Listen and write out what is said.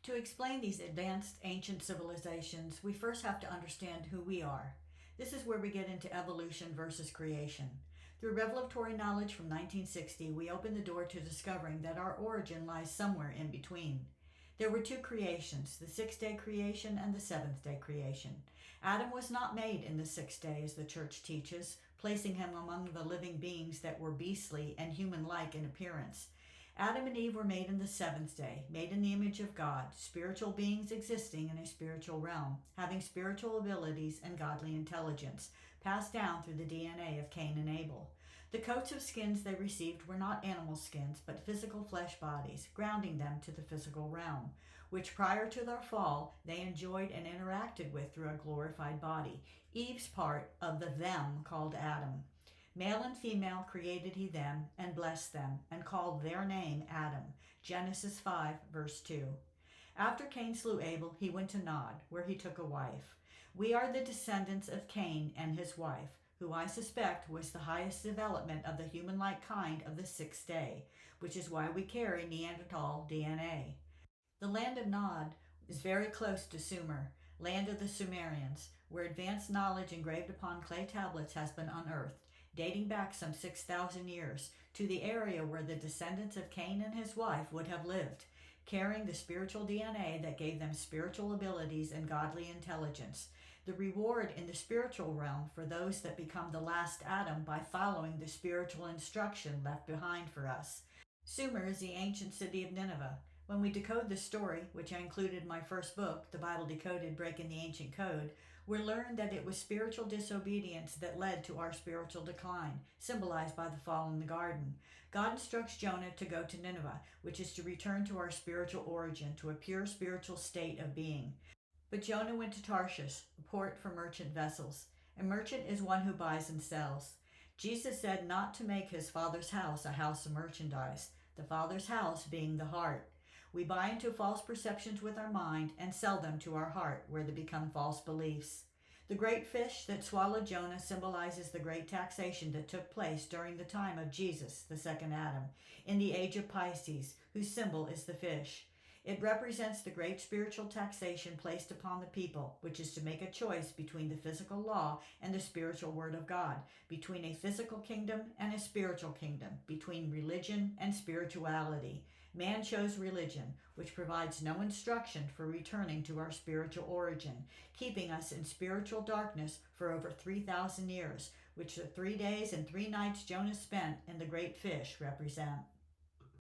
To explain these advanced ancient civilizations, we first have to understand who we are. This is where we get into evolution versus creation. Through revelatory knowledge from 1960, we open the door to discovering that our origin lies somewhere in between. There were two creations, the sixth-day creation and the seventh-day creation. Adam was not made in the sixth day, as the church teaches, placing him among the living beings that were beastly and human-like in appearance. Adam and Eve were made in the seventh day, made in the image of God, spiritual beings existing in a spiritual realm, having spiritual abilities and godly intelligence, passed down through the DNA of Cain and Abel. The coats of skins they received were not animal skins, but physical flesh bodies, grounding them to the physical realm, which prior to their fall they enjoyed and interacted with through a glorified body, Eve's part of the them called Adam. Male and female created he them, and blessed them, and called their name Adam. Genesis 5, verse 2. After Cain slew Abel, he went to Nod, where he took a wife. We are the descendants of Cain and his wife, who I suspect was the highest development of the human-like kind of the sixth day, which is why we carry Neanderthal DNA. The land of Nod is very close to Sumer, land of the Sumerians, where advanced knowledge engraved upon clay tablets has been unearthed, dating back some 6,000 years, to the area where the descendants of Cain and his wife would have lived, carrying the spiritual DNA that gave them spiritual abilities and godly intelligence. The reward in the spiritual realm for those that become the last Adam by following the spiritual instruction left behind for us. Sumer is the ancient city of Nineveh. When we decode this story, which I included in my first book, The Bible Decoded, Breaking the Ancient Code, we learn that it was spiritual disobedience that led to our spiritual decline, symbolized by the fall in the garden. God instructs Jonah to go to Nineveh, which is to return to our spiritual origin, to a pure spiritual state of being. But Jonah went to Tarshish, a port for merchant vessels. A merchant is one who buys and sells. Jesus said not to make his Father's house a house of merchandise, the Father's house being the heart. We buy into false perceptions with our mind and sell them to our heart, where they become false beliefs. The great fish that swallowed Jonah symbolizes the great taxation that took place during the time of Jesus, the second Adam, in the age of Pisces, whose symbol is the fish. It represents the great spiritual taxation placed upon the people, which is to make a choice between the physical law and the spiritual word of God, between a physical kingdom and a spiritual kingdom, between religion and spirituality. Man chose religion, which provides no instruction for returning to our spiritual origin, keeping us in spiritual darkness for over 3,000 years, which the 3 days and 3 nights Jonah spent in the great fish represent.